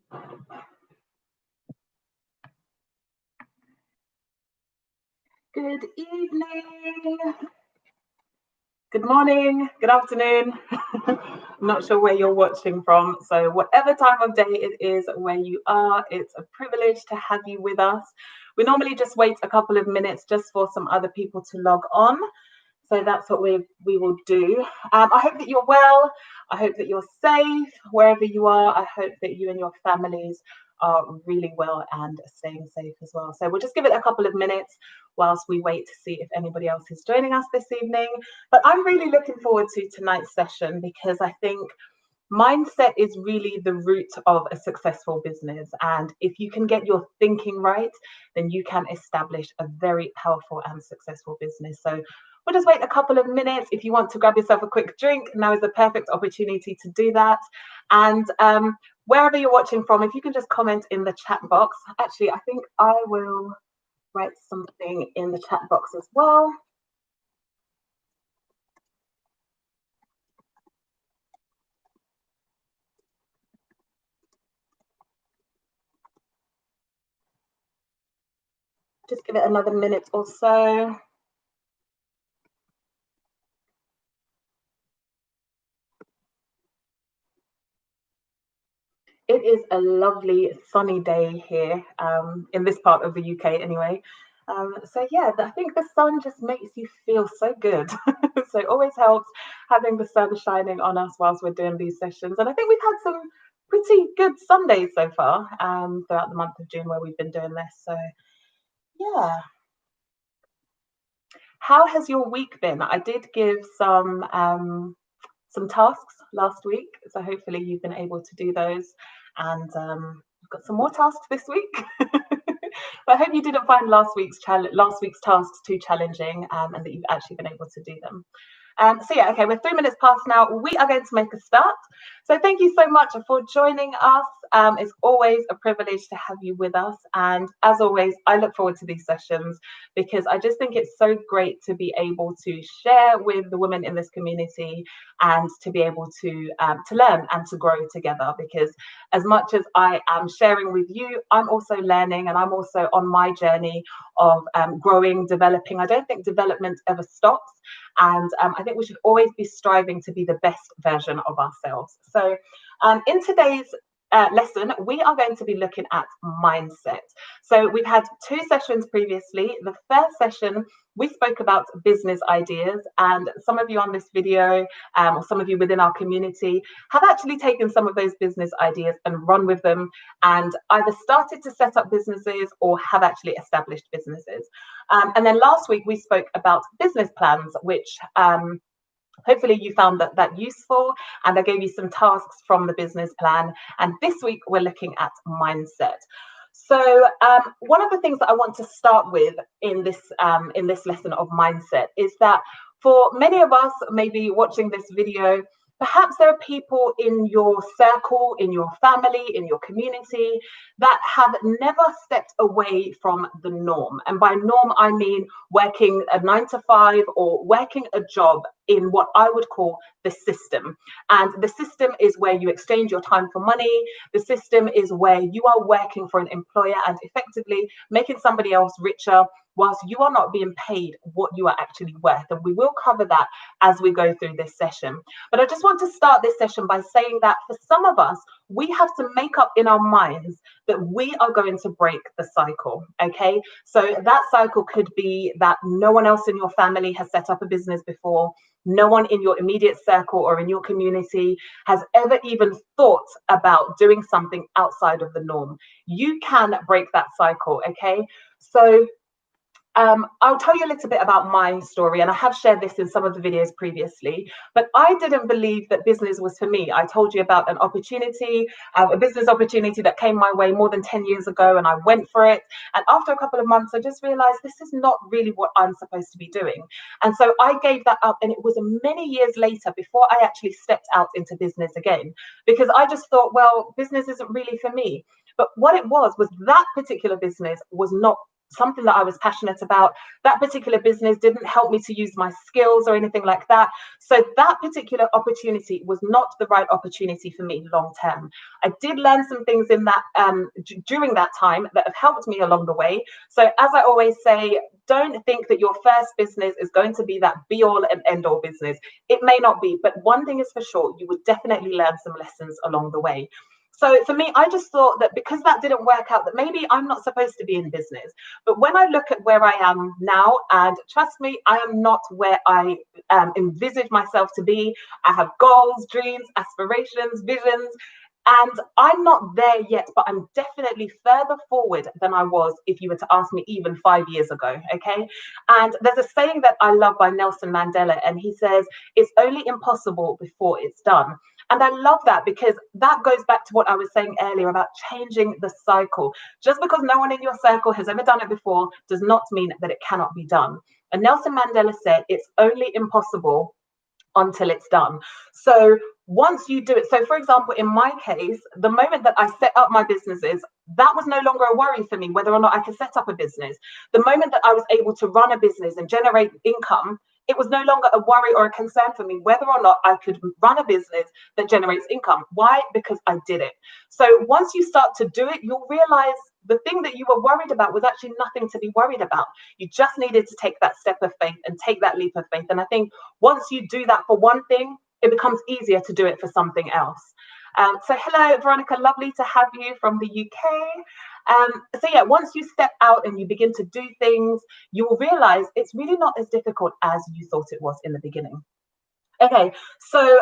Good evening, good morning, good afternoon. I'm not sure where you're watching from. So, whatever time of day it is where you are, it's a privilege to have you with us. We normally just wait a couple of minutes just for some other people to log on. So that's what we will do. I hope that you're well. I hope that you're safe wherever you are. I hope that you and your families are really well and staying safe as well. So we'll just give it a couple of minutes whilst we wait to see if anybody else is joining us this evening. But I'm really looking forward to tonight's session because I think mindset is really the root of a successful business. And if you can get your thinking right, then you can establish a very powerful and successful business. So we'll just wait a couple of minutes. If you want to grab yourself a quick drink, now is the perfect opportunity to do that. And wherever you're watching from, if you can just comment in the chat box. Actually, I think I will write something in the chat box as well. Just give it another minute or so. It is a lovely sunny day here in this part of the UK anyway. So yeah, I think the sun just makes you feel so good. So it always helps having the sun shining on us whilst we're doing these sessions. And I think we've had some pretty good Sundays so far throughout the month of June where we've been doing this. So yeah. How has your week been? I did give some tasks last week, so hopefully you've been able to do those. And I've got some more tasks this week. But I hope you didn't find last week's tasks too challenging, and that you've actually been able to do them. So yeah, okay, we're 3 minutes past now. We are going to make a start. So thank you so much for joining us. It's always a privilege to have you with us. And as always, I look forward to these sessions because I just think it's so great to be able to share with the women in this community and to be able to learn and to grow together. Because as much as I am sharing with you, I'm also learning and I'm also on my journey of growing, developing. I don't think development ever stops. And I think we should always be striving to be the best version of ourselves. So in today's lesson, we are going to be looking at mindset. So we've had 2 sessions previously. The first session, we spoke about business ideas, and some of you on this video, or some of you within our community, have actually taken some of those business ideas and run with them and either started to set up businesses or have actually established businesses. And then last week, we spoke about business plans, which hopefully you found that useful, and I gave you some tasks from the business plan. And this week we're looking at mindset. So one of the things that I want to start with in this lesson of mindset is that for many of us, maybe watching this video, perhaps there are people in your circle, in your family, in your community that have never stepped away from the norm. And by norm, I mean working a 9 to 5 or working a job in what I would call the system. And the system is where you exchange your time for money. The system is where you are working for an employer and effectively making somebody else richer whilst you are not being paid what you are actually worth. And we will cover that as we go through this session. But I just want to start this session by saying that for some of us, we have to make up in our minds that we are going to break the cycle, okay? So that cycle could be that no one else in your family has set up a business before. No one in your immediate circle or in your community has ever even thought about doing something outside of the norm. You can break that cycle, okay? So I'll tell you a little bit about my story, and I have shared this in some of the videos previously, but I didn't believe that business was for me. I told you about an opportunity, a business opportunity that came my way more than 10 years ago, and I went for it. And after a couple of months, I just realized this is not really what I'm supposed to be doing. And so I gave that up, and it was many years later before I actually stepped out into business again, because I just thought, well, business isn't really for me. But what it was that particular business was not something that I was passionate about. That particular business didn't help me to use my skills or anything like that. So that particular opportunity was not the right opportunity for me long term. I did learn some things in that during that time that have helped me along the way. So as I always say, don't think that your first business is going to be that be all and end all business. It may not be, but one thing is for sure, you would definitely learn some lessons along the way. So for me, I just thought that because that didn't work out, that maybe I'm not supposed to be in business. But when I look at where I am now, and trust me, I am not where I envisage myself to be. I have goals, dreams, aspirations, visions, and I'm not there yet, but I'm definitely further forward than I was if you were to ask me even 5 years ago. Okay. And there's a saying that I love by Nelson Mandela, and he says, it's only impossible before it's done. And I love that because that goes back to what I was saying earlier about changing the cycle. Just because no one in your circle has ever done it before does not mean that it cannot be done. And Nelson Mandela said, it's only impossible until it's done. So once you do it, so for example, in my case, the moment that I set up my businesses, that was no longer a worry for me whether or not I could set up a business. The moment that I was able to run a business and generate income, it was no longer a worry or a concern for me whether or not I could run a business that generates income. Why? Because I did it. So once you start to do it, you'll realize the thing that you were worried about was actually nothing to be worried about. You just needed to take that step of faith and take that leap of faith. And I think once you do that for one thing, it becomes easier to do it for something else. So hello, Veronica, lovely to have you from the UK. So yeah, once you step out and you begin to do things, you will realize it's really not as difficult as you thought it was in the beginning. Okay, so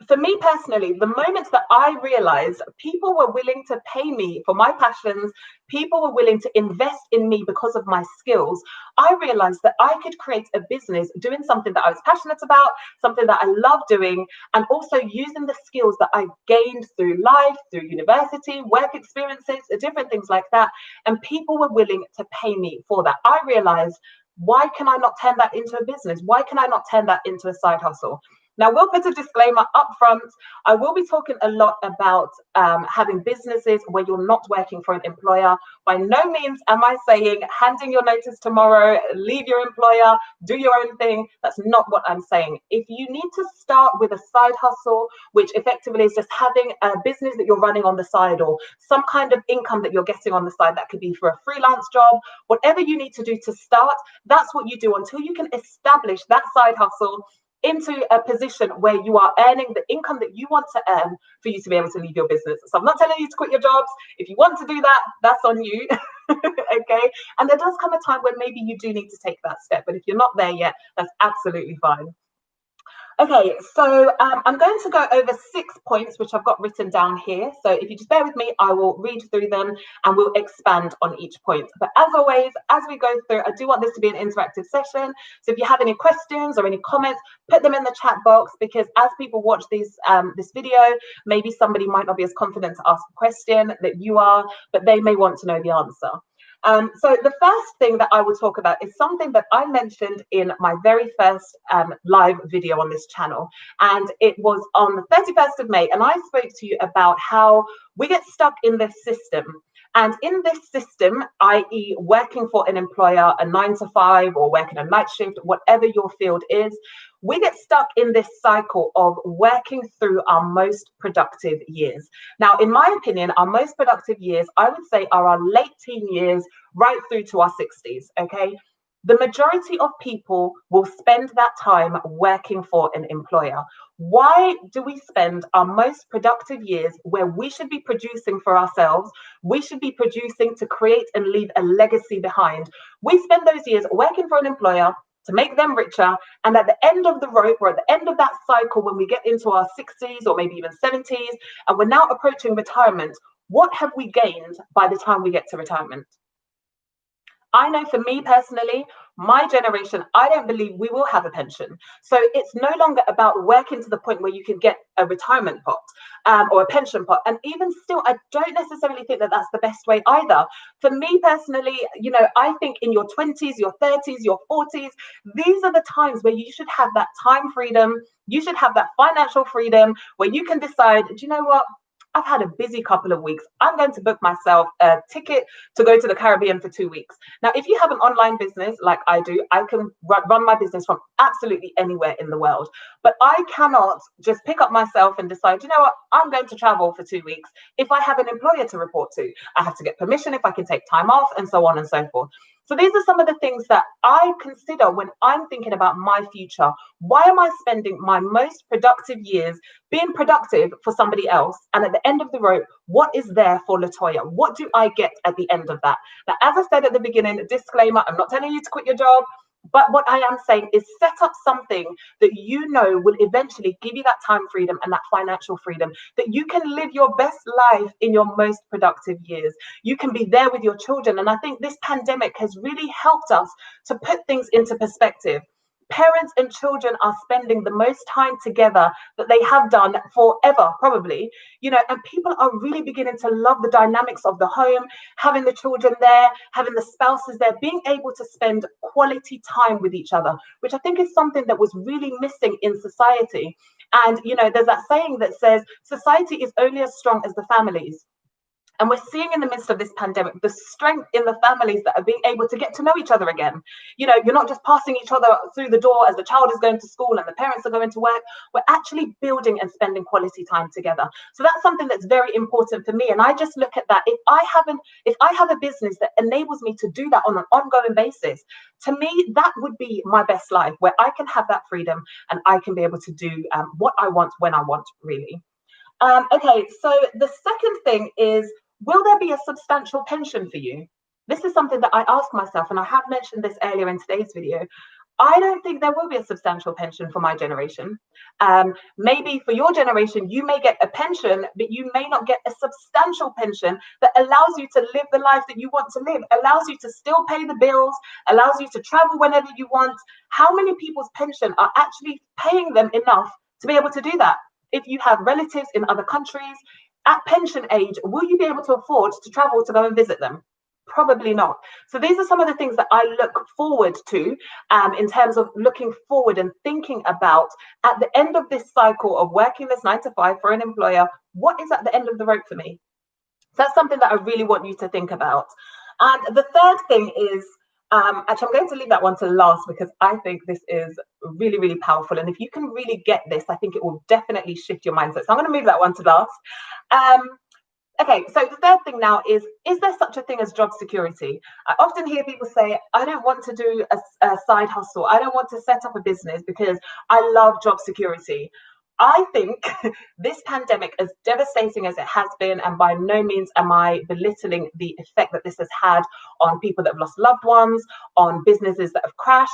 for me personally, the moment that I realized people were willing to pay me for my passions, people were willing to invest in me because of my skills, I realized that I could create a business doing something that I was passionate about, something that I love doing, and also using the skills that I gained through life, through university, work experiences, different things like that. And people were willing to pay me for that. I realized, why can I not turn that into a business? Why can I not turn that into a side hustle? Now, we'll put a disclaimer up front. I will be talking a lot about having businesses where you're not working for an employer. By no means am I saying handing your notice tomorrow, leave your employer, do your own thing. That's not what I'm saying. If you need to start with a side hustle, which effectively is just having a business that you're running on the side or some kind of income that you're getting on the side, that could be for a freelance job, whatever you need to do to start, that's what you do until you can establish that side hustle into a position where you are earning the income that you want to earn for you to be able to leave your business. So I'm not telling you to quit your jobs. If you want to do that, that's on you. Okay. And there does come a time when maybe you do need to take that step. But if you're not there yet, that's absolutely fine. Okay, so I'm going to go over 6 points, which I've got written down here. So if you just bear with me, I will read through them and we'll expand on each point. But as always, as we go through, I do want this to be an interactive session. So if you have any questions or any comments, put them in the chat box, because as people watch this video, maybe somebody might not be as confident to ask a question that you are, but they may want to know the answer. So the first thing that I will talk about is something that I mentioned in my very first live video on this channel. And it was on the 31st of May. And I spoke to you about how we get stuck in this system. And in this system, i.e. working for an employer, a 9 to 5, or working a night shift, whatever your field is, we get stuck in this cycle of working through our most productive years. Now, in my opinion, our most productive years, I would say, are our late teen years right through to our 60s, okay? The majority of people will spend that time working for an employer. Why do we spend our most productive years where we should be producing for ourselves? We should be producing to create and leave a legacy behind. We spend those years working for an employer to make them richer. And at the end of the rope, or at the end of that cycle, when we get into our 60s or maybe even 70s, and we're now approaching retirement, what have we gained by the time we get to retirement? I know for me personally, my generation, I don't believe we will have a pension. So it's no longer about working to the point where you can get a retirement pot or a pension pot. And even still, I don't necessarily think that that's the best way either. For me personally, you know, I think in your 20s, your 30s, your 40s, these are the times where you should have that time freedom. You should have that financial freedom where you can decide, do you know what? I've had a busy couple of weeks. I'm going to book myself a ticket to go to the Caribbean for 2 weeks. Now, if you have an online business like I do, I can run my business from absolutely anywhere in the world. But I cannot just pick up myself and decide, you know what, I'm going to travel for 2 weeks if I have an employer to report to. I have to get permission if I can take time off, and so on and so forth. So these are some of the things that I consider when I'm thinking about my future. Why am I spending my most productive years being productive for somebody else? And at the end of the rope, what is there for Latoya? What do I get at the end of that? Now, as I said at the beginning, disclaimer, I'm not telling you to quit your job. But what I am saying is set up something that you know will eventually give you that time freedom and that financial freedom, that you can live your best life in your most productive years. You can be there with your children. And I think this pandemic has really helped us to put things into perspective. Parents and children are spending the most time together that they have done forever, probably, and people are really beginning to love the dynamics of the home, having the children there, having the spouses there, being able to spend quality time with each other, which I think is something that was really missing in society. And, there's that saying that says society is only as strong as the families. And we're seeing in the midst of this pandemic, the strength in the families that are being able to get to know each other again. You're not just passing each other through the door as the child is going to school and the parents are going to work. We're actually building and spending quality time together. So that's something that's very important for me. And I just look at that. If I have a business that enables me to do that on an ongoing basis, to me, that would be my best life, where I can have that freedom and I can be able to do what I want when I want, really. Okay, so the second thing is, will there be a substantial pension for you? This is something that I ask myself, and I have mentioned this earlier in today's video. I don't think there will be a substantial pension for my generation. Maybe for your generation, you may get a pension, but you may not get a substantial pension that allows you to live the life that you want to live, allows you to still pay the bills, allows you to travel whenever you want. How many people's pension are actually paying them enough to be able to do that? If you have relatives in other countries, at pension age, will you be able to afford to travel to go and visit them? Probably not. So these are some of the things that I look forward to in terms of looking forward and thinking about at the end of this cycle of working this 9 to 5 for an employer, what is at the end of the rope for me? So that's something that I really want you to think about. And the third thing is, actually, I'm going to leave that one to last because I think this is really, really powerful. And if you can really get this, I think it will definitely shift your mindset. So I'm going to move that one to last. Okay, so the third thing now is there such a thing as job security? I often hear people say, I don't want to do a side hustle. I don't want to set up a business because I love job security. I think this pandemic, as devastating as it has been, and by no means am I belittling the effect that this has had on people that have lost loved ones, on businesses that have crashed,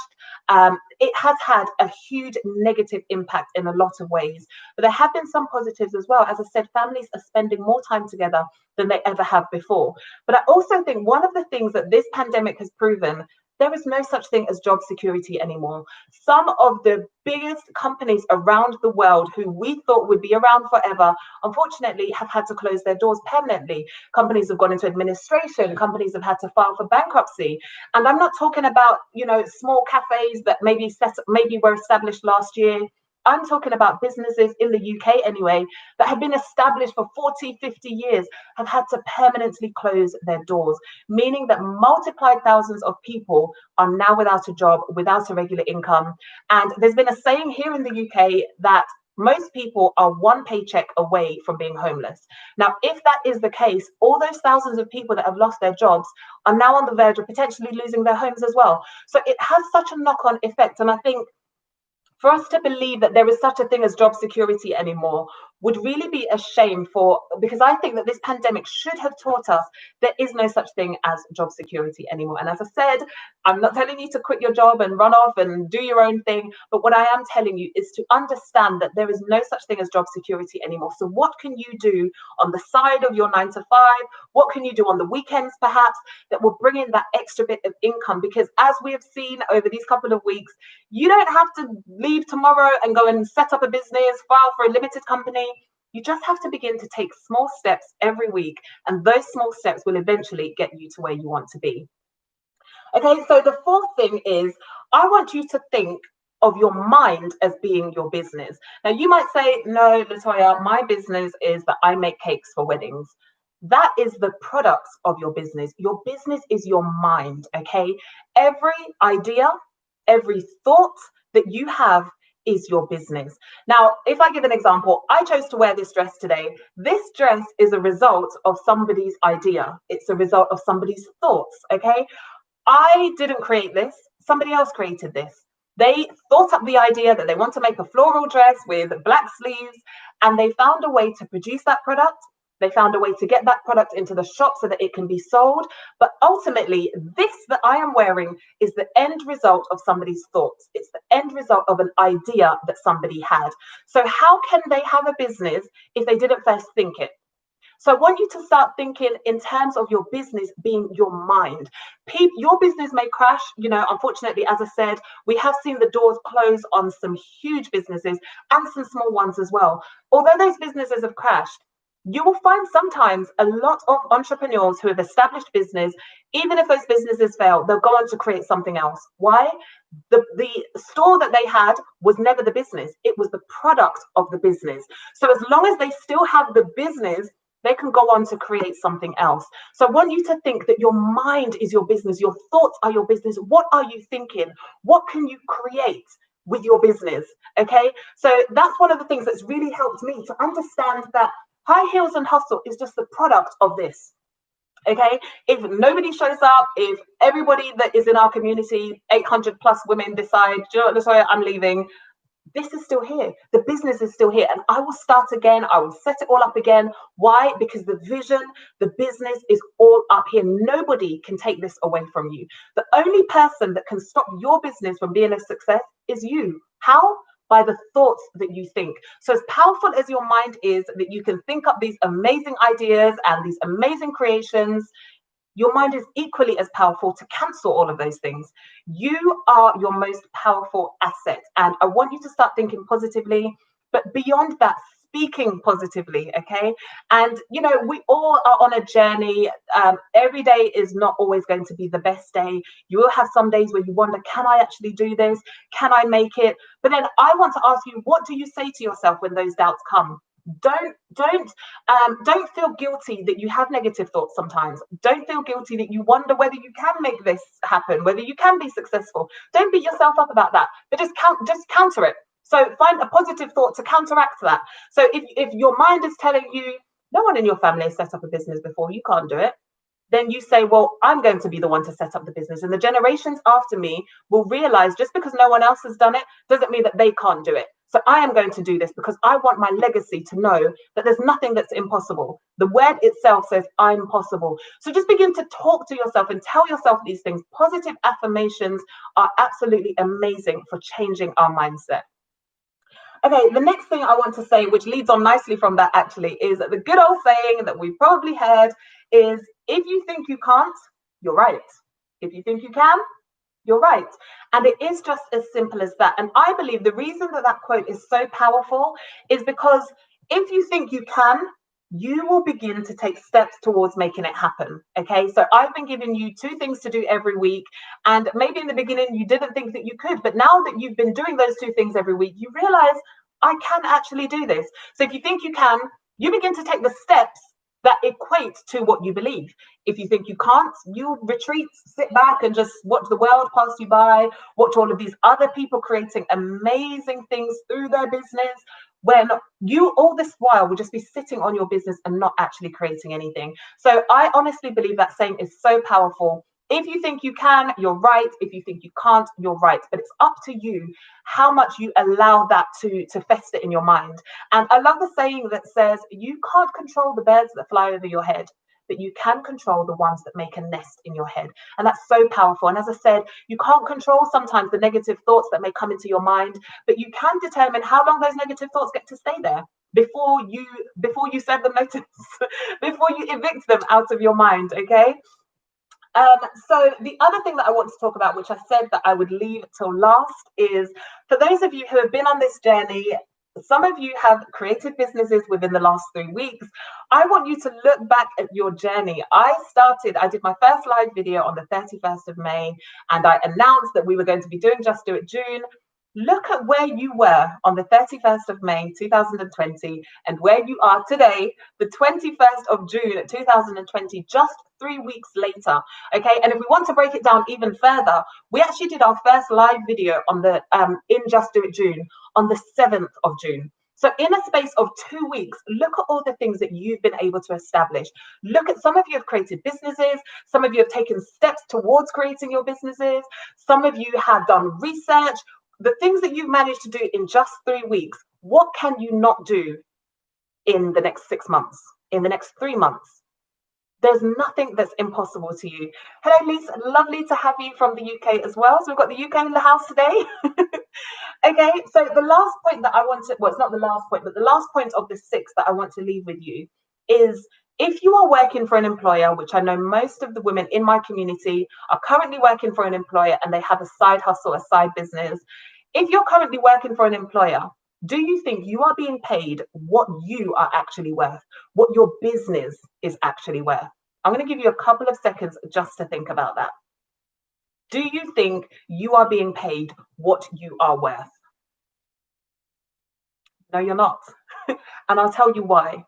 it has had a huge negative impact in a lot of ways. But there have been some positives as well. As I said, families are spending more time together than they ever have before. But I also think one of the things that this pandemic has proven, there is no such thing as job security anymore. Some of the biggest companies around the world who we thought would be around forever, unfortunately, have had to close their doors permanently. Companies have gone into administration. Companies have had to file for bankruptcy. And I'm not talking about, small cafes that maybe were established last year. I'm talking about businesses in the UK anyway, that have been established for 40, 50 years, have had to permanently close their doors, meaning that multiplied thousands of people are now without a job, without a regular income. And there's been a saying here in the UK that most people are one paycheck away from being homeless. Now, if that is the case, all those thousands of people that have lost their jobs are now on the verge of potentially losing their homes as well. So it has such a knock-on effect. And I think for us to believe that there is such a thing as job security anymore would really be a shame, because I think that this pandemic should have taught us there is no such thing as job security anymore. And as I said, I'm not telling you to quit your job and run off and do your own thing, but what I am telling you is to understand that there is no such thing as job security anymore. So what can you do on the side of your 9 to 5? What can you do on the weekends perhaps that will bring in that extra bit of income? Because as we have seen over these couple of weeks, you don't have to leave tomorrow and go and set up a business, file for a limited company. You just have to begin to take small steps every week, and those small steps will eventually get you to where you want to be. Okay, so the fourth thing is, I want you to think of your mind as being your business. Now, you might say, no, Latoya, my business is that I make cakes for weddings. That is the product of your business. Your business is your mind, okay? Every idea, every thought that you have is your business. Now, if I give an example, I chose to wear this dress today. This dress is a result of somebody's idea. It's a result of somebody's thoughts, okay? I didn't create this. Somebody else created this. They thought up the idea that they want to make a floral dress with black sleeves, and they found a way to produce that product. They found a way to get that product into the shop so that it can be sold. But ultimately, this that I am wearing is the end result of somebody's thoughts. It's the end result of an idea that somebody had. So how can they have a business if they didn't first think it? So I want you to start thinking in terms of your business being your mind. Your business may crash. Unfortunately, as I said, we have seen the doors close on some huge businesses and some small ones as well. Although those businesses have crashed, you will find sometimes a lot of entrepreneurs who have established business, even if those businesses fail, they'll go on to create something else. Why? The store that they had was never the business. It was the product of the business. So as long as they still have the business, they can go on to create something else. So I want you to think that your mind is your business. Your thoughts are your business. What are you thinking? What can you create with your business? Okay. So that's one of the things that's really helped me to understand that high heels and hustle is just the product of this. Okay. If nobody shows up, if everybody that is in our community, 800 plus women decide, sorry, I'm leaving, this is still here. The business is still here, and I will start again. I will set it all up again. Why? Because the vision, the business is all up here. Nobody can take this away from you. The only person that can stop your business from being a success is you. How? By the thoughts that you think. So as powerful as your mind is, that you can think up these amazing ideas and these amazing creations, your mind is equally as powerful to cancel all of those things. You are your most powerful asset. And I want you to start thinking positively, but beyond that, speaking positively, okay? And, we all are on a journey. Every day is not always going to be the best day. You will have some days where you wonder, can I actually do this? Can I make it? But then I want to ask you, what do you say to yourself when those doubts come? Don't feel guilty that you have negative thoughts sometimes. Don't feel guilty that you wonder whether you can make this happen, whether you can be successful. Don't beat yourself up about that, but just counter it. So find a positive thought to counteract that. So if your mind is telling you, no one in your family has set up a business before, you can't do it, then you say, well, I'm going to be the one to set up the business. And the generations after me will realize just because no one else has done it doesn't mean that they can't do it. So I am going to do this because I want my legacy to know that there's nothing that's impossible. The word itself says, I'm possible. So just begin to talk to yourself and tell yourself these things. Positive affirmations are absolutely amazing for changing our mindset. Okay, the next thing I want to say, which leads on nicely from that actually, is that the good old saying that we've probably heard is, if you think you can't, you're right. If you think you can, you're right. And it is just as simple as that. And I believe the reason that that quote is so powerful is because if you think you can, you will begin to take steps towards making it happen. Okay, so I've been giving you 2 things to do every week. And maybe in the beginning, you didn't think that you could. But now that you've been doing those 2 things every week, you realize I can actually do this. So if you think you can, you begin to take the steps that equate to what you believe. If you think you can't, you retreat, sit back and just watch the world pass you by, watch all of these other people creating amazing things through their business, when you all this while will just be sitting on your business and not actually creating anything. So I honestly believe that saying is so powerful. If you think you can, you're right. If you think you can't, you're right. But it's up to you how much you allow that to fester in your mind. And I love the saying that says, you can't control the birds that fly over your head, but you can control the ones that make a nest in your head. And that's so powerful. And as I said, you can't control sometimes the negative thoughts that may come into your mind, but you can determine how long those negative thoughts get to stay there before you serve them notice, before you evict them out of your mind, okay? So the other thing that I want to talk about, which I said that I would leave till last, is for those of you who have been on this journey, some of you have created businesses within the last 3 weeks. I want you to look back at your journey. I did my first live video on the 31st of May, and I announced that we were going to be doing Just Do It June. Look at where you were on the 31st of May 2020 and where you are today, the 21st of June 2020, just 3 weeks later. Okay, and if we want to break it down even further, we actually did our first live video on the in Just Do It June on the 7th of June. So in a space of 2 weeks, look at all the things that you've been able to establish. Look at, some of you have created businesses, some of you have taken steps towards creating your businesses, some of you have done research. The things that you've managed to do in just 3 weeks, what can you not do in the next 6 months, in the next 3 months? There's nothing that's impossible to you. Hello, Lisa. Lovely to have you from the UK as well. So we've got the UK in the house today. Okay, so the last point that I want to, well, it's not the last point, but the last point of the 6 that I want to leave with you is, if you are working for an employer, which I know most of the women in my community are currently working for an employer and they have a side hustle, a side business. If you're currently working for an employer, do you think you are being paid what you are actually worth, what your business is actually worth? I'm going to give you a couple of seconds just to think about that. Do you think you are being paid what you are worth? No, you're not. And I'll tell you why.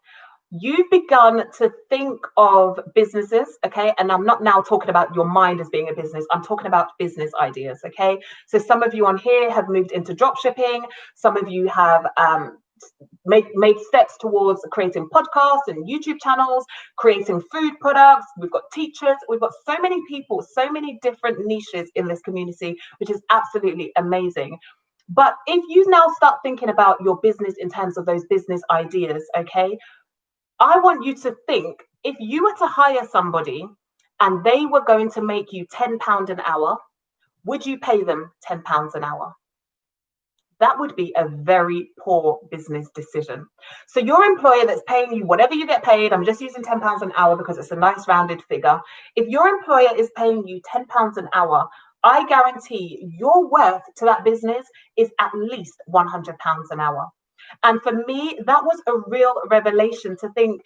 You've begun to think of businesses, okay? And I'm not now talking about your mind as being a business. I'm talking about business ideas, okay? So some of you on here have moved into drop shipping. Some of you have made steps towards creating podcasts and YouTube channels, creating food products. We've got teachers. We've got so many people, so many different niches in this community, which is absolutely amazing. But if you now start thinking about your business in terms of those business ideas, okay, I want you to think, if you were to hire somebody and they were going to make you £10 an hour, would you pay them £10 an hour? That would be a very poor business decision. So your employer that's paying you whatever you get paid, I'm just using £10 an hour because it's a nice rounded figure. If your employer is paying you £10 an hour, I guarantee your worth to that business is at least £100 an hour. And for me, that was a real revelation to think,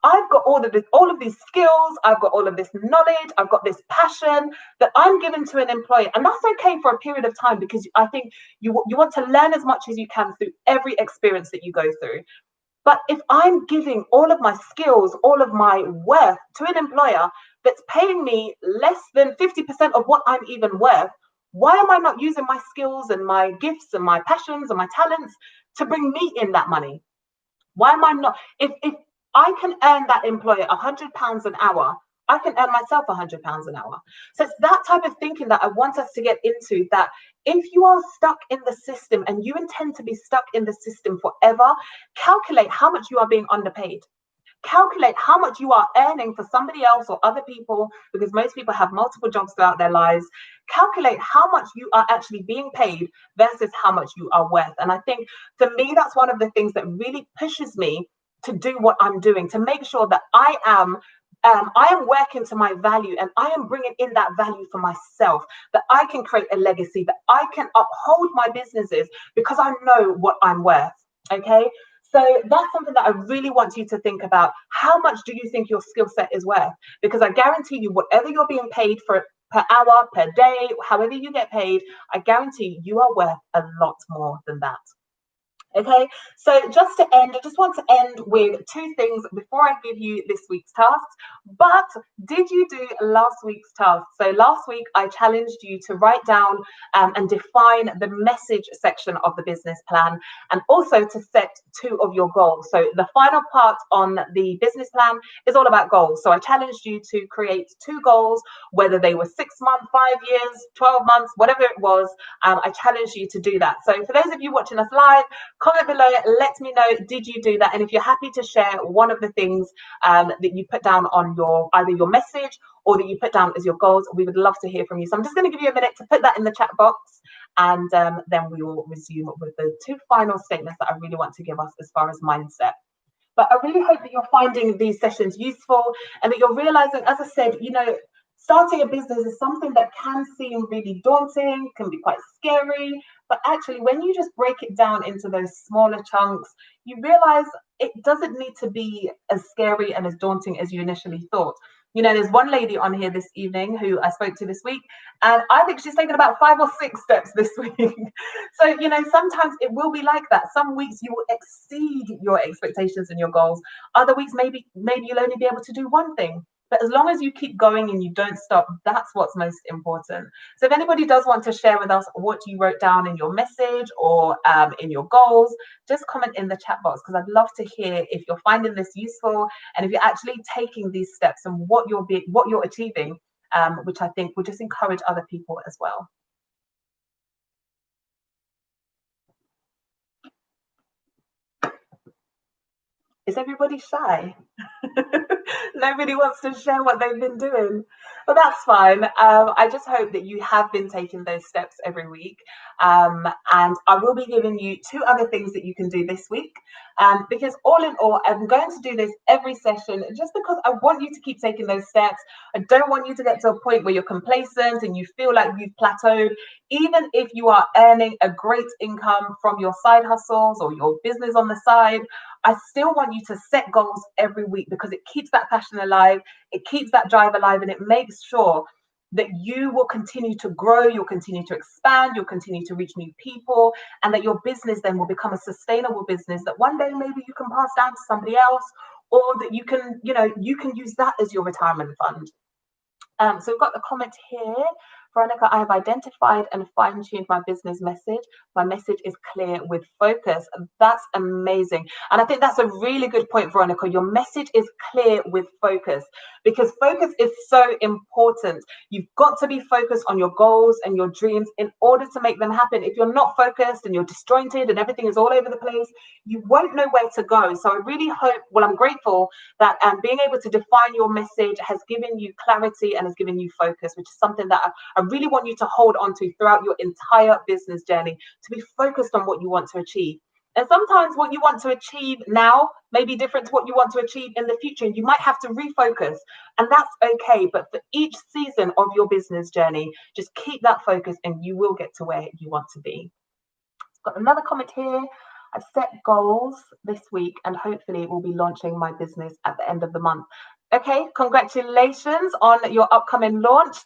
I've got all of these skills, I've got all of this knowledge, I've got this passion that I'm giving to an employer. And that's okay for a period of time, because I think you want to learn as much as you can through every experience that you go through. But if I'm giving all of my skills, all of my worth to an employer that's paying me less than 50% of what I'm even worth, why am I not using my skills and my gifts and my passions and my talents to bring me in that money? Why am I not? If I can earn that employer £100 an hour, I can earn myself £100 an hour. So it's that type of thinking that I want us to get into, that if you are stuck in the system and you intend to be stuck in the system forever, calculate how much you are being underpaid. Calculate how much you are earning for somebody else or other people, because most people have multiple jobs throughout their lives. Calculate how much you are actually being paid versus how much you are worth. And I think for me, that's one of the things that really pushes me to do what I'm doing, to make sure that I am working to my value, and I am bringing in that value for myself, that I can create a legacy, that I can uphold my businesses because I know what I'm worth. Okay. So that's something that I really want you to think about. How much do you think your skill set is worth? Because I guarantee you, whatever you're being paid for per hour, per day, however you get paid, I guarantee you are worth a lot more than that. Okay, so just to end, I just want to end with 2 things before I give you this week's tasks. But did you do last week's task? So last week I challenged you to write down and define the message section of the business plan, and also to set 2 of your goals. So the final part on the business plan is all about goals. So I challenged you to create 2 goals, whether they were 6 months, 5 years, 12 months, whatever it was. I challenged you to do that. So for those of you watching us live, comment below, let me know, did you do that? And if you're happy to share one of the things that you put down on your, either your message or that you put down as your goals, we would love to hear from you. So I'm just going to give you a minute to put that in the chat box, and then we will resume with the 2 final statements that I really want to give us as far as mindset. But I really hope that you're finding these sessions useful, and that you're realizing, as I said, starting a business is something that can seem really daunting, can be quite scary, but actually when you just break it down into those smaller chunks, you realize it doesn't need to be as scary and as daunting as you initially thought. There's one lady on here this evening who I spoke to this week, and I think she's taken about 5 or 6 steps this week. So, sometimes it will be like that. Some weeks you will exceed your expectations and your goals. Other weeks, maybe you'll only be able to do one thing. But as long as you keep going and you don't stop, that's what's most important. So if anybody does want to share with us what you wrote down in your message or in your goals, just comment in the chat box, because I'd love to hear if you're finding this useful and if you're actually taking these steps and what you're achieving, which I think will just encourage other people as well. Is everybody shy? Nobody wants to share what they've been doing. But that's fine. I just hope that you have been taking those steps every week. And I will be giving you 2 other things that you can do this week. Because all in all, I'm going to do this every session just because I want you to keep taking those steps. I don't want you to get to a point where you're complacent and you feel like you've plateaued. Even if you are earning a great income from your side hustles or your business on the side, I still want you to set goals every week, because it keeps that passion alive, it keeps that drive alive, and it makes sure that you will continue to grow, you'll continue to expand, you'll continue to reach new people, and that your business then will become a sustainable business that one day maybe you can pass down to somebody else, or that you can use that as your retirement fund. So we've got the comment here. Veronica, I have identified and fine-tuned my business message. My message is clear with focus. That's amazing. And I think that's a really good point, Veronica. Your message is clear with focus, because focus is so important. You've got to be focused on your goals and your dreams in order to make them happen. If you're not focused and you're disjointed and everything is all over the place, you won't know where to go. So I really hope, I'm grateful that being able to define your message has given you clarity and has given you focus, which is something that I really want you to hold on to throughout your entire business journey, to be focused on what you want to achieve. And sometimes what you want to achieve now may be different to what you want to achieve in the future. And you might have to refocus, and that's okay. But for each season of your business journey, just keep that focus and you will get to where you want to be. Got another comment here. I've set goals this week and hopefully we'll be launching my business at the end of the month. Okay, congratulations on your upcoming launch.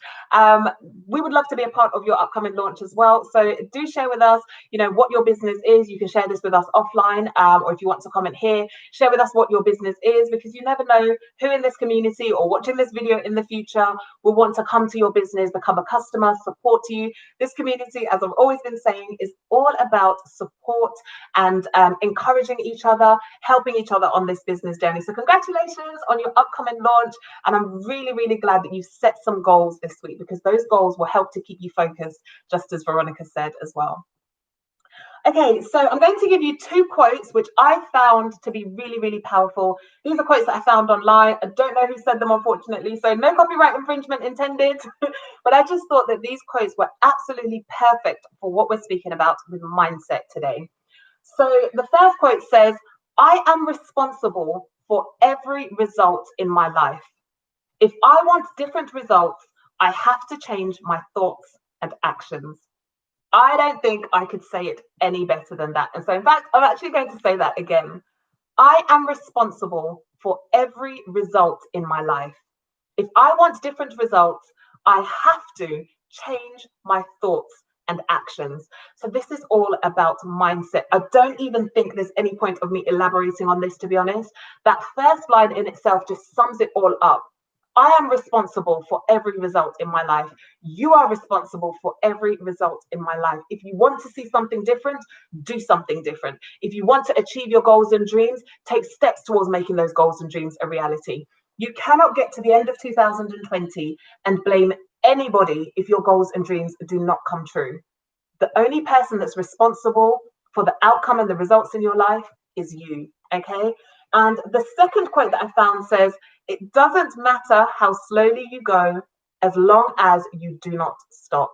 We would love to be a part of your upcoming launch as well. So do share with us, what your business is. You can share this with us offline, or if you want to comment here, share with us what your business is, because you never know who in this community or watching this video in the future will want to come to your business, become a customer, support you. This community, as I've always been saying, is all about support and encouraging each other, helping each other on this business journey. So congratulations on your upcoming launch, and I'm really, really glad that you set some goals this week, because those goals will help to keep you focused, just as Veronica said as well. Okay, so I'm going to give you 2 quotes which I found to be really, really powerful. These are quotes that I found online. I don't know who said them, unfortunately, so no copyright infringement intended. But I just thought that these quotes were absolutely perfect for what we're speaking about with mindset today. So the first quote says, I am responsible for every result in my life. If I want different results, I have to change my thoughts and actions. I don't think I could say it any better than that. And so, in fact, I'm actually going to say that again. I am responsible for every result in my life. If I want different results, I have to change my thoughts and actions. So this is all about mindset. I don't even think there's any point of me elaborating on this, to be honest. That first line in itself just sums it all up. I am responsible for every result in my life. You are responsible for every result in my life. If you want to see something different, do something different. If you want to achieve your goals and dreams, take steps towards making those goals and dreams a reality. You cannot get to the end of 2020 and blame anybody if your goals and dreams do not come true. The only person that's responsible for the outcome and the results in your life is you, okay? And the second quote that I found says, it doesn't matter how slowly you go as long as you do not stop.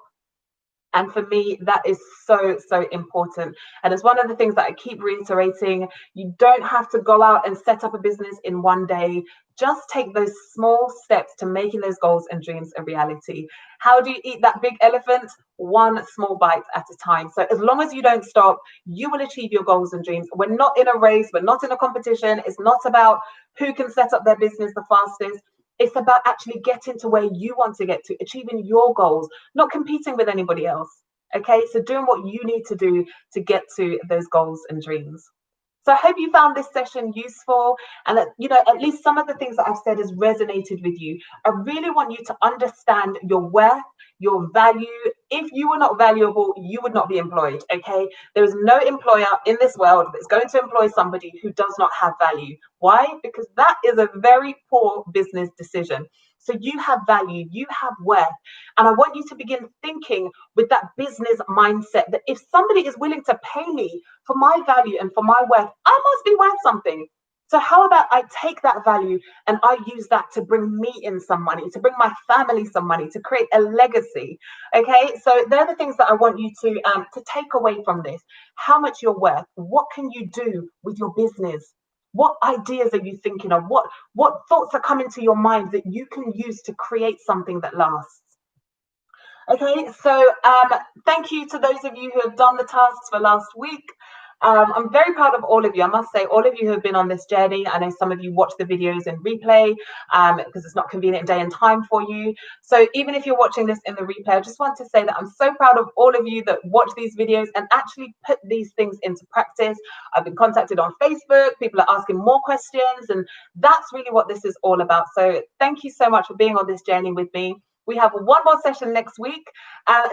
And for me, that is so, so important. And it's one of the things that I keep reiterating. You don't have to go out and set up a business in one day. Just take those small steps to making those goals and dreams a reality. How do you eat that big elephant? One small bite at a time. So as long as you don't stop, you will achieve your goals and dreams. We're not in a race. We're not in a competition. It's not about who can set up their business the fastest. It's about actually getting to where you want to get to, achieving your goals, not competing with anybody else. Okay, so doing what you need to do to get to those goals and dreams. So I hope you found this session useful, and that, at least some of the things that I've said has resonated with you. I really want you to understand your worth, your value. If you were not valuable, you would not be employed. Okay. There is no employer in this world that's going to employ somebody who does not have value. Why? Because that is a very poor business decision. So you have value, you have worth. And I want you to begin thinking with that business mindset that if somebody is willing to pay me for my value and for my worth, I must be worth something. So how about I take that value and I use that to bring me in some money, to bring my family some money, to create a legacy. Okay, so they're the things that I want you to take away from this. How much you're worth. What can you do with your business? What ideas are you thinking of? What thoughts are coming to your mind that you can use to create something that lasts? Okay, so thank you to those of you who have done the tasks for last week. I'm very proud of all of you. I must say, all of you who have been on this journey. I know some of you watch the videos in replay because it's not convenient day and time for you. So even if you're watching this in the replay, I just want to say that I'm so proud of all of you that watch these videos and actually put these things into practice. I've been contacted on Facebook. People are asking more questions, and that's really what this is all about. So thank you so much for being on this journey with me. We have one more session next week.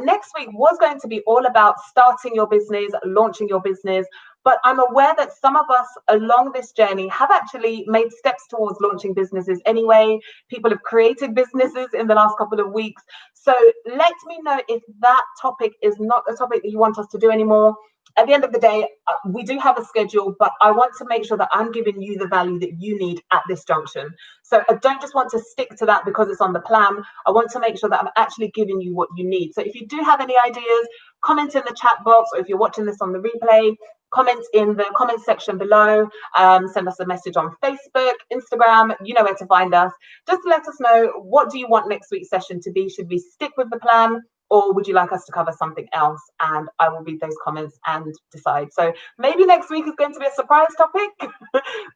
Next week was going to be all about starting your business, launching your business. But I'm aware that some of us along this journey have actually made steps towards launching businesses anyway. People have created businesses in the last couple of weeks. So let me know if that topic is not a topic that you want us to do anymore. At the end of the day, we do have a schedule, but I want to make sure that I'm giving you the value that you need at this junction. So I don't just want to stick to that because it's on the plan. I want to make sure that I'm actually giving you what you need. So if you do have any ideas, comment in the chat box, or if you're watching this on the replay, comment in the comment section below. Send us a message on Facebook, Instagram, you know where to find us. Just let us know, what do you want next week's session to be? Should we stick with the plan, or would you like us to cover something else? And I will read those comments and decide. So maybe next week is going to be a surprise topic.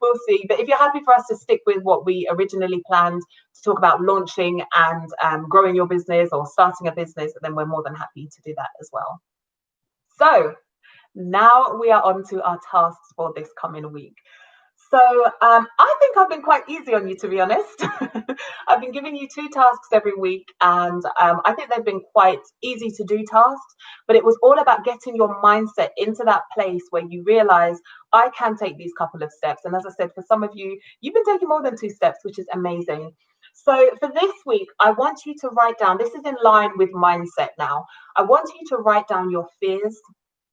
We'll see. But if you're happy for us to stick with what we originally planned to talk about, launching and growing your business or starting a business, then we're more than happy to do that as well. So now we are on to our tasks for this coming week. So I think I've been quite easy on you, to be honest. I've been giving you 2 tasks every week, and I think they've been quite easy to do tasks, but it was all about getting your mindset into that place where you realize I can take these couple of steps. And as I said, for some of you, you've been taking more than 2 steps, which is amazing. So for this week, I want you to write down, this is in line with mindset now. I want you to write down your fears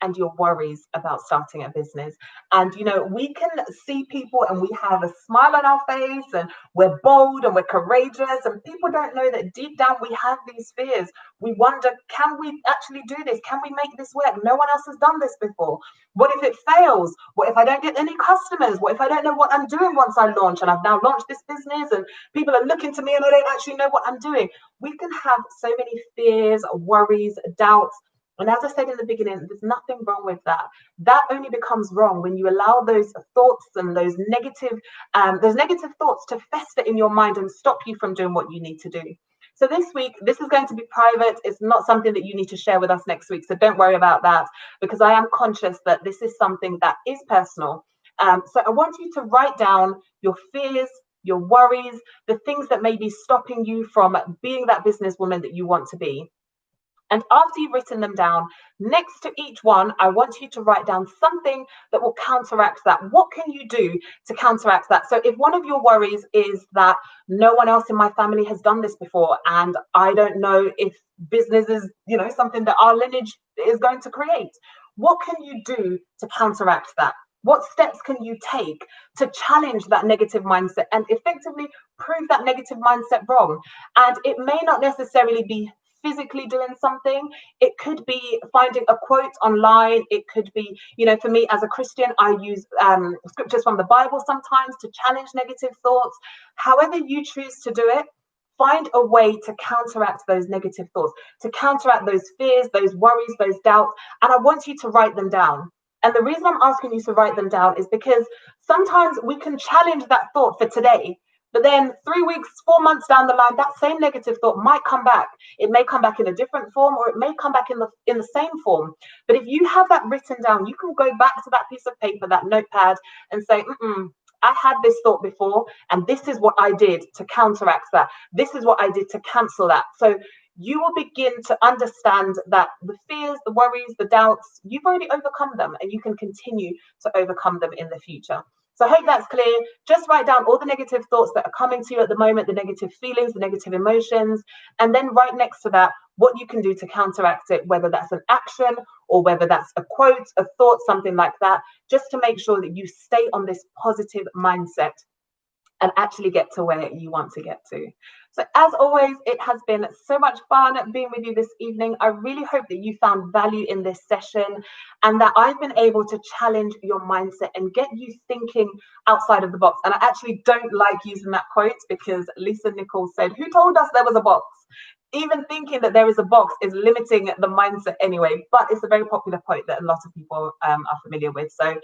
and your worries about starting a business. And we can see people and we have a smile on our face and we're bold and we're courageous, and people don't know that deep down we have these fears. We wonder, can we actually do this? Can we make this work? No one else has done this before. What if it fails? What if I don't get any customers? What if I don't know what I'm doing once I launch, and I've now launched this business and people are looking to me and I don't actually know what I'm doing? We can have so many fears, worries, doubts. And as I said in the beginning, there's nothing wrong with that. That only becomes wrong when you allow those thoughts and those negative thoughts to fester in your mind and stop you from doing what you need to do. So this week, this is going to be private. It's not something that you need to share with us next week. So don't worry about that, because I am conscious that this is something that is personal. So I want you to write down your fears, your worries, the things that may be stopping you from being that businesswoman that you want to be. And after you've written them down, next to each one, I want you to write down something that will counteract that. What can you do to counteract that? So if one of your worries is that no one else in my family has done this before, and I don't know if business is, something that our lineage is going to create, what can you do to counteract that? What steps can you take to challenge that negative mindset and effectively prove that negative mindset wrong? And it may not necessarily be physically doing something. It could be finding a quote online. It could be, for me as a Christian, I use scriptures from the Bible sometimes to challenge negative thoughts. However you choose to do it, find a way to counteract those negative thoughts, to counteract those fears, those worries, those doubts. And I want you to write them down. And the reason I'm asking you to write them down is because sometimes we can challenge that thought for today, But then 3 weeks, 4 months down the line, that same negative thought might come back. It may come back in a different form, or it may come back in the same form. But if you have that written down, you can go back to that piece of paper, that notepad, and say, I had this thought before, and this is what I did to counteract that. This is what I did to cancel that. So you will begin to understand that the fears, the worries, the doubts, you've already overcome them, and you can continue to overcome them in the future. So I hope that's clear. Just write down all the negative thoughts that are coming to you at the moment, the negative feelings, the negative emotions, and then right next to that, what you can do to counteract it, whether that's an action or whether that's a quote, a thought, something like that, just to make sure that you stay on this positive mindset and actually get to where you want to get to. So as always, it has been so much fun being with you this evening. I really hope that you found value in this session and that I've been able to challenge your mindset and get you thinking outside of the box. And I actually don't like using that quote because Lisa Nichols said, "Who told us there was a box?" Even thinking that there is a box is limiting the mindset anyway, but it's a very popular quote that a lot of people are familiar with. So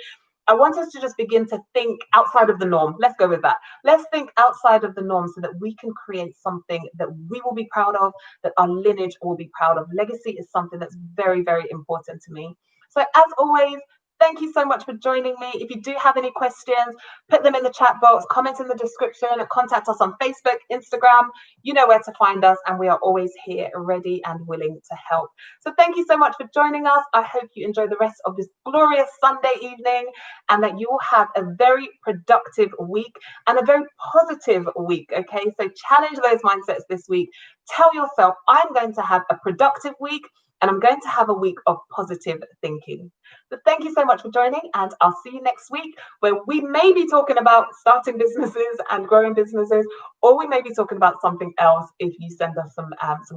I want us to just begin to think outside of the norm. Let's go with that. Let's think outside of the norm so that we can create something that we will be proud of, that our lineage will be proud of. Legacy is something that's very, very important to me. So as always, thank you so much for joining me. If you do have any questions, put them in the chat box, comment in the description, contact us on Facebook, Instagram. You know where to find us, and we are always here ready and willing to help. So thank you so much for joining us. I hope you enjoy the rest of this glorious Sunday evening and that you will have a very productive week and a very positive week, okay? So challenge those mindsets this week. Tell yourself, I'm going to have a productive week and I'm going to have a week of positive thinking. So thank you so much for joining, and I'll see you next week where we may be talking about starting businesses and growing businesses, or we may be talking about something else if you send us some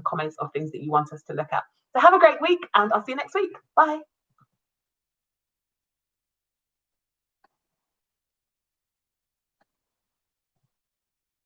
comments of things that you want us to look at. So have a great week, and I'll see you next week. Bye.